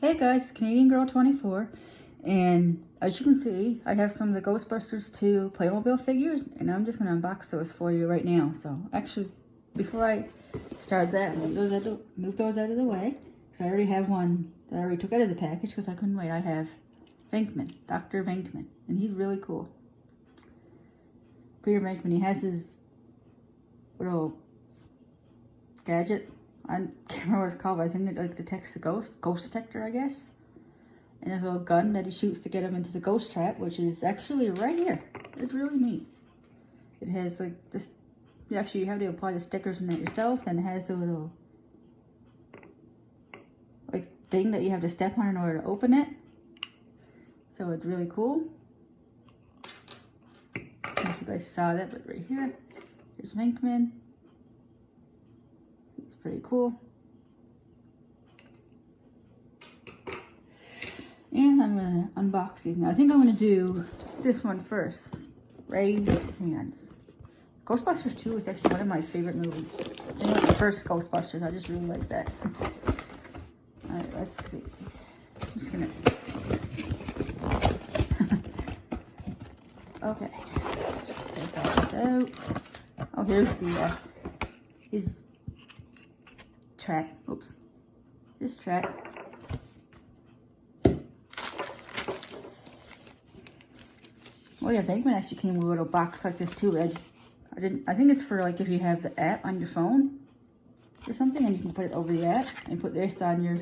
Hey guys, Canadian Girl 24, and as you can see, I have some of the Ghostbusters 2 Playmobil figures, and I'm just going to unbox those for you right now. So actually, before I start that, move those out of the way, because I already have one that I already took out of the package because I couldn't wait. I have Venkman, Dr. Venkman, and he's really cool. Peter Venkman, he has his little gadget. I can't remember what it's called, but I think it like detects the ghost detector, I guess. And a little gun that he shoots to get him into the ghost trap, which is actually right here. It's really neat. It has like this, you have to apply the stickers in it yourself, and it has a little like thing that you have to step on in order to open it. So it's really cool. I don't know if you guys saw that, but right here, here's Venkman. It's pretty cool. And I'm going to unbox these now. I think I'm going to do this one first. Raised Hands. Ghostbusters 2 is actually one of my favorite movies. I think it was the first Ghostbusters. I just really like that. Alright, let's see. I'm just going to... Okay. Just take that out. Oh, here's the... his... track. Oops. This track. Oh yeah, Venkman actually came with a little box like this too. I think it's for like if you have the app on your phone or something, and you can put it over the app and put this on your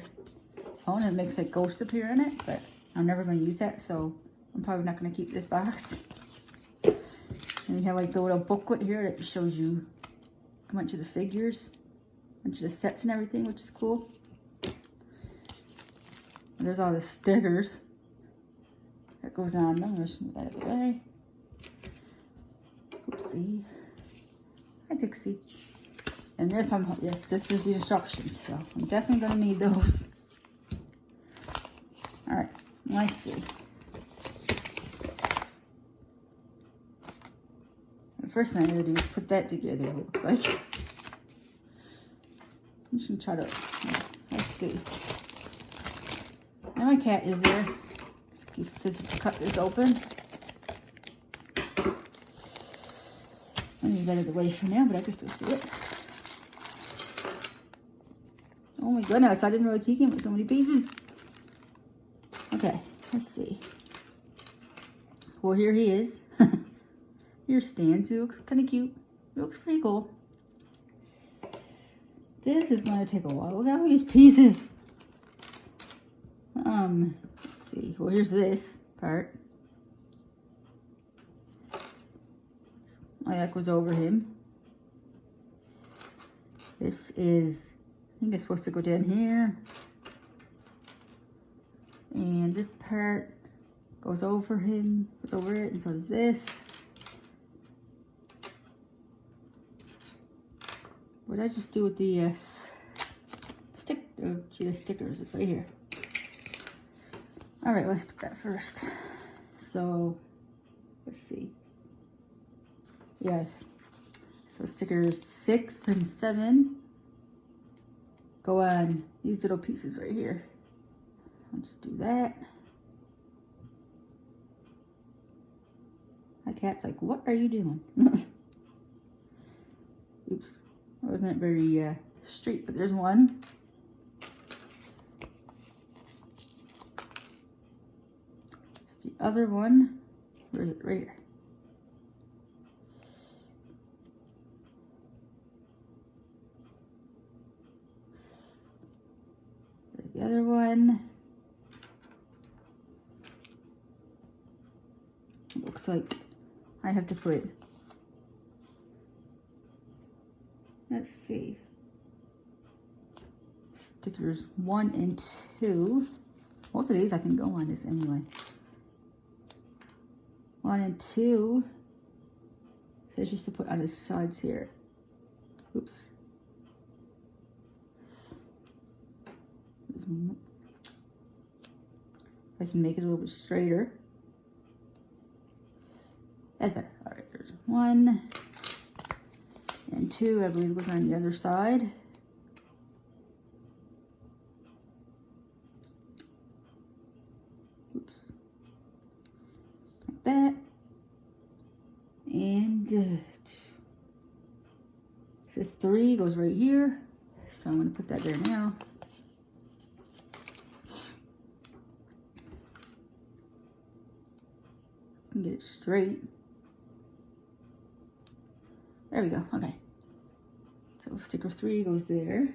phone, and it makes like ghosts appear in it. But I'm never going to use that, so I'm probably not going to keep this box. And you have like the little booklet here that shows you a bunch of the figures. Bunch of the sets and everything, which is cool. And there's all the stickers that goes on them. Let's move that out of the way. Oopsie. Hi, Pixie. And there's some, yes, this is the instructions, so I'm definitely going to need those. Alright, let's see. The first thing I'm going to do is put that together, it looks like. I'm just gonna try to, let's see. Now my cat is there. Use scissors to cut this open. I need that out of the way for now, but I can still see it. Oh my goodness, I didn't realize he came with so many pieces. Okay, let's see. Well, here he is. Here's Stantz. He looks kind of cute. He looks pretty cool. This is going to take a while. Look at all these pieces. Let's see. Well, here's this part. That goes over him. This is, I think it's supposed to go down here. And this part goes over him, goes over it, and so does this. What did I just do with the sheet of stickers? It's right here. All right, let's do that first. So, let's see. Yeah, so stickers 6 and 7 go on these little pieces right here. I'll just do that. My cat's like, what are you doing? Oops. Wasn't that very straight, but there's one. There's the other one. Where is it? Right here. There's the other one. It looks like I have to put, let's see, stickers 1 and 2. Most of these I can go on this anyway. 1 and 2. So it's just to put on the sides here. Oops. I can make it a little bit straighter. That's better. All right, there's 1. And 2, I believe, goes on the other side. Oops. Like that. And it says 3 goes right here. So I'm going to put that there now. And get it straight. There we go. Okay. So sticker 3 goes there.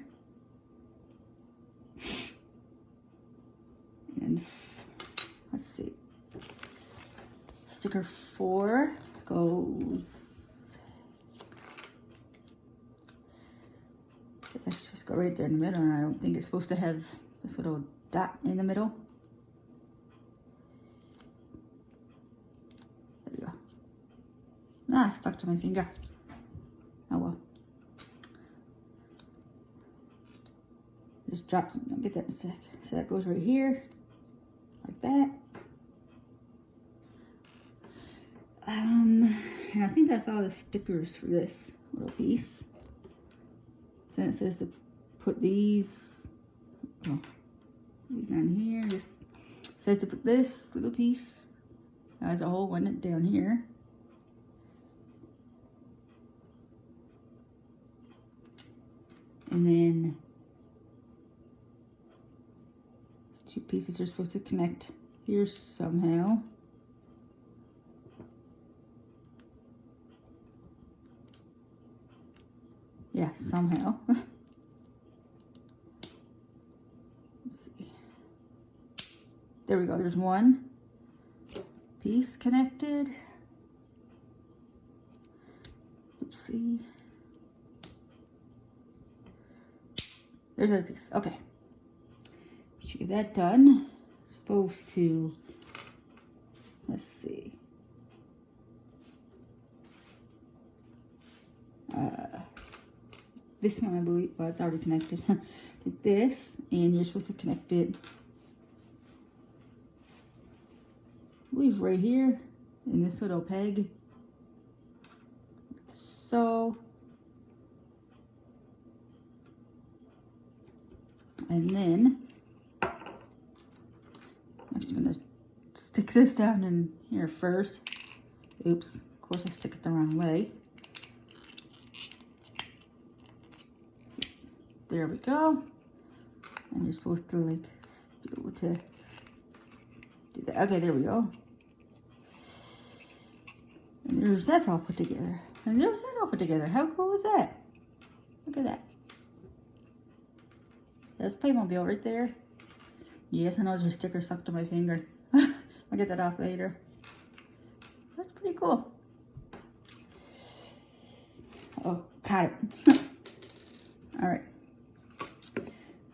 And let's see. Sticker 4 goes. It's actually just go right there in the middle, and I don't think it's supposed to have this little dot in the middle. There we go. Ah, stuck to my finger. Oh well. Just drops. I'll get that in a sec. So that goes right here, like that. And I think that's all the stickers for this little piece. Then it says to put these, oh, these on here. Just says to put this little piece as a whole one down here. And then 2 pieces are supposed to connect here somehow. Yeah, somehow. Let's see. There we go. There's one piece connected. Oopsie. There's another piece. Okay. Should get that done. We're supposed to, let's see. This one, I believe, well, it's already connected. Like this, and you're supposed to connect it, I believe, right here in this little peg. So, and then I'm actually gonna stick this down in here first. Oops, of course I stick it the wrong way. There we go. And you're supposed to like be able to do that. Okay, there we go. And there's that all put together. And there's that all put together. How cool is that? Look at that. That's Playmobil right there. Yes, I know there's a sticker stuck to my finger. I'll get that off later. That's pretty cool. Oh, caught it. All right.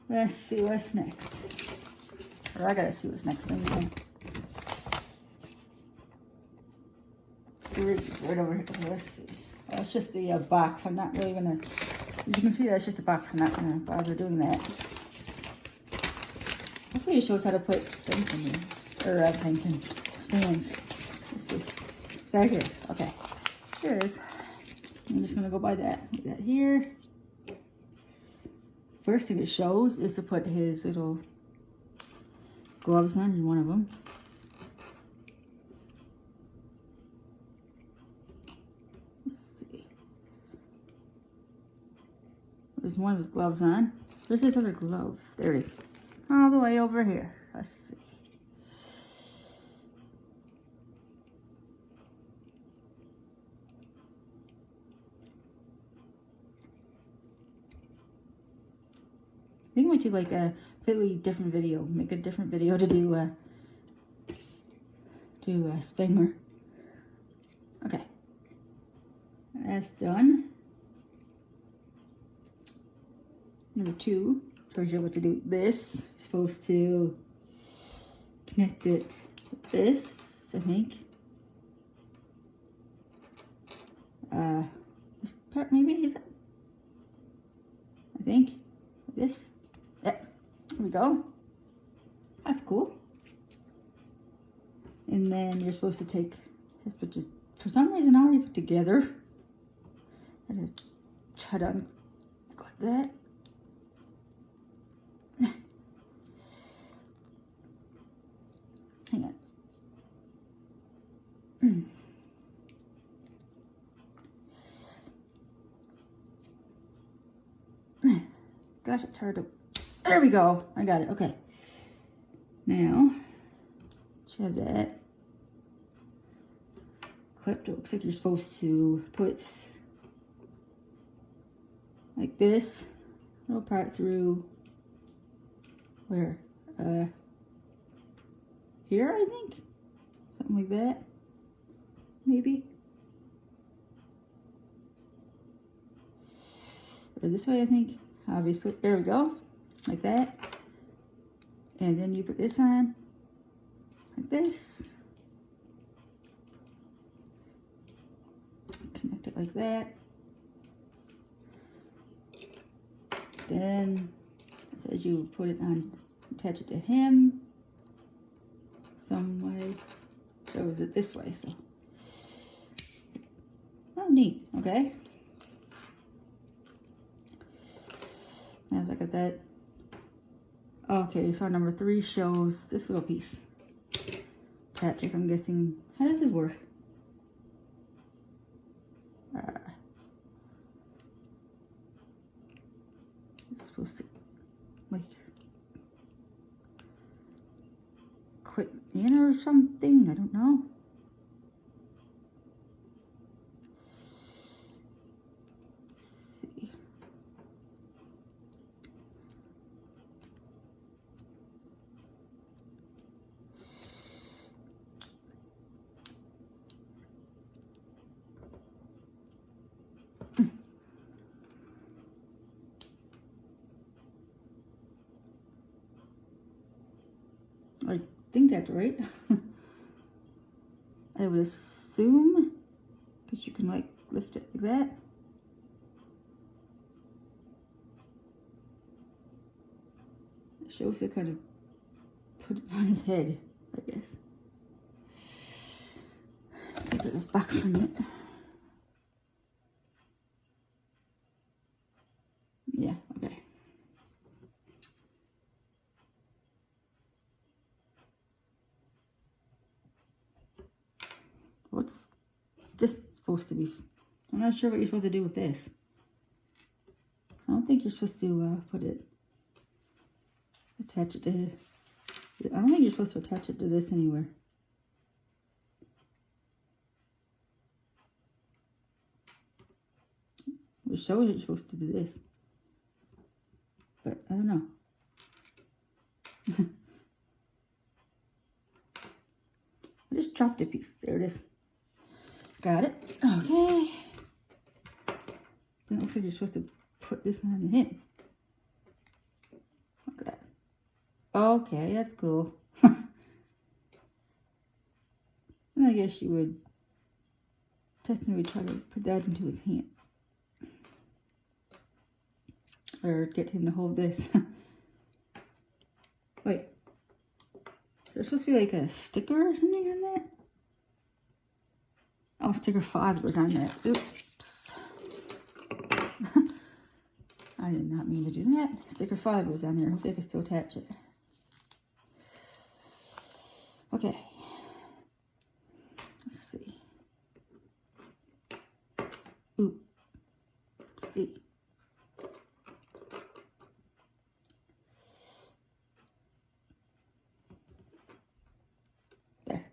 Let's see what's next. Or I gotta see what's next anyway. Right over here. Let's see. Oh, it's just the box. I'm not really gonna. As you can see, that's just a box. I'm not gonna bother doing that. Hopefully, it shows how to put things in there. Or stands. Let's see. It's back here. Okay. Here it is. I'm just gonna go by that. Put that here. First thing it shows is to put his little gloves on in one of them. Let's see. There's one of his gloves on. Where's his other glove? There it is. All the way over here. Let's see. I think we might do like a completely different video. Make a different video to do Spengler. Okay. That's done. Number 2 shows you what to do. This, you're supposed to connect it with this, I think. This part maybe is it? I think. This. Yeah, there we go. That's cool. And then you're supposed to take this, but just for some reason already put together. I had to try to like that. Hang on. Gosh, it's hard to... There we go. I got it. Okay. Now, you have that equipped. It looks like you're supposed to put like this little part through where? Here, I think. Something like that. Maybe. Or this way, I think. Obviously. There we go. Like that. And then you put this on. Like this. Connect it like that. Then it says you put it on, attach it to him some way. Shows it this way, so. Oh, neat. Okay. Now I got that. Okay, so number 3 shows this little piece. Attaches, I'm guessing. How does this work? It's supposed to like quit in or something. I don't know. Let's see. I think that's right. I would assume, because you can like lift it like that. It shows to kind of put it on his head, I guess. Put this back from it. Yeah, okay. What's this supposed to be? I'm not sure what you're supposed to do with this. I don't think you're supposed to put it, attach it to, I don't think you're supposed to attach it to this anywhere. It shows you're supposed to do this. But I don't know. I just dropped a piece. There it is. Got it. Okay. Then it looks like you're supposed to put this on him. Look at that. Okay, that's cool. And I guess you would technically try to put that into his hand. Or get him to hold this. Wait. There's supposed to be like a sticker or something on that? Oh, sticker 5 was on that. Oops. I did not mean to do that. Sticker 5 was on there. Hopefully I can still attach it. Okay. Let's see. Oop. Let's see. There.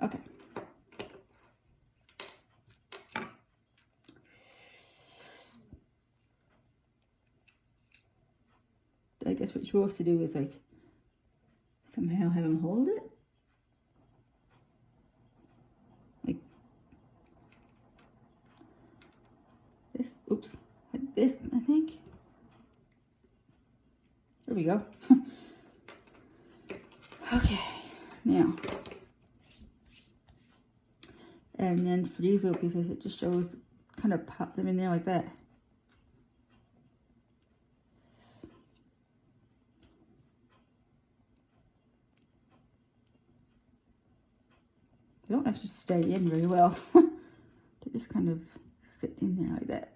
Okay. I guess what you're supposed to do is like somehow have him hold it. Like this. Oops. Like this, I think. There we go. Okay. Now. And then for these little pieces, it just shows, kind of pop them in there like that. They don't actually stay in very well. They just kind of sit in there like that.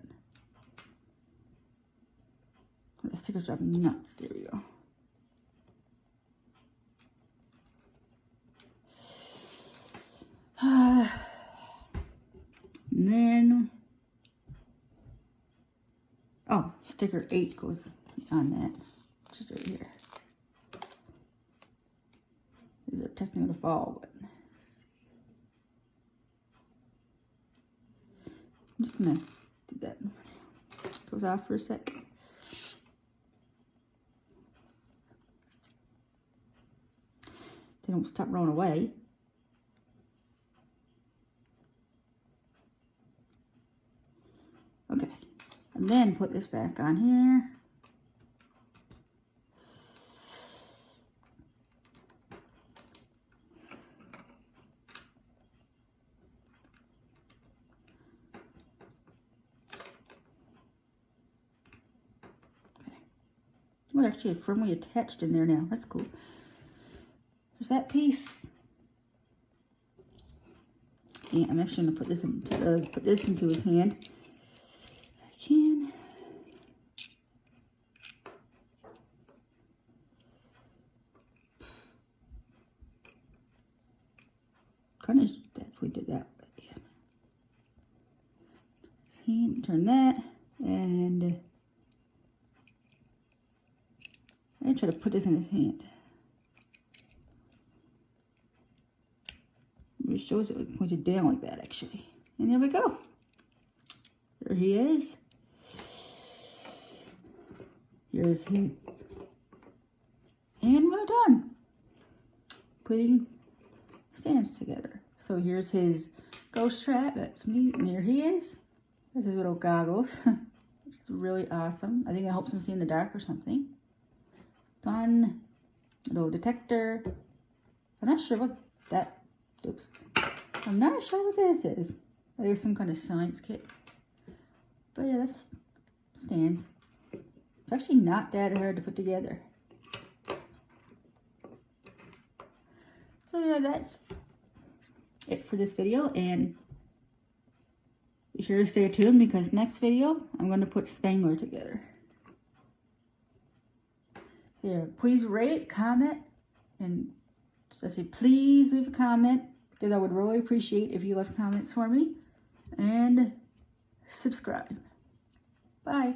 The stickers drive me nuts. There we go. sticker 8 goes on that. Just right here. These are technically going to fall, but I'm just going to do that. Goes off for a sec. They don't stop rolling away. Okay, and then put this back on here. Okay, well, actually firmly attached in there now. That's cool. There's that piece. And I'm actually gonna put this into his hand. I can. Kind of that we did that. Yeah. His hand, turn that, and I try to put this in his hand. It shows it like pointed down like that, actually. And there we go. There he is. Here's him. And we're done putting Stantz together. So here's his ghost trap. That's neat. And here he is. There's his little goggles. It's really awesome. I think it helps him see in the dark or something. Done. Little detector. I'm not sure what that... Oops. I'm not sure what this is. There's some kind of science kit. But yeah, that's Stantz. It's actually not that hard to put together. So yeah, that's it for this video. And be sure to stay tuned because next video, I'm going to put Spangler together. Here, please rate, comment, and I say please leave a comment because I would really appreciate if you left comments for me and subscribe. Bye.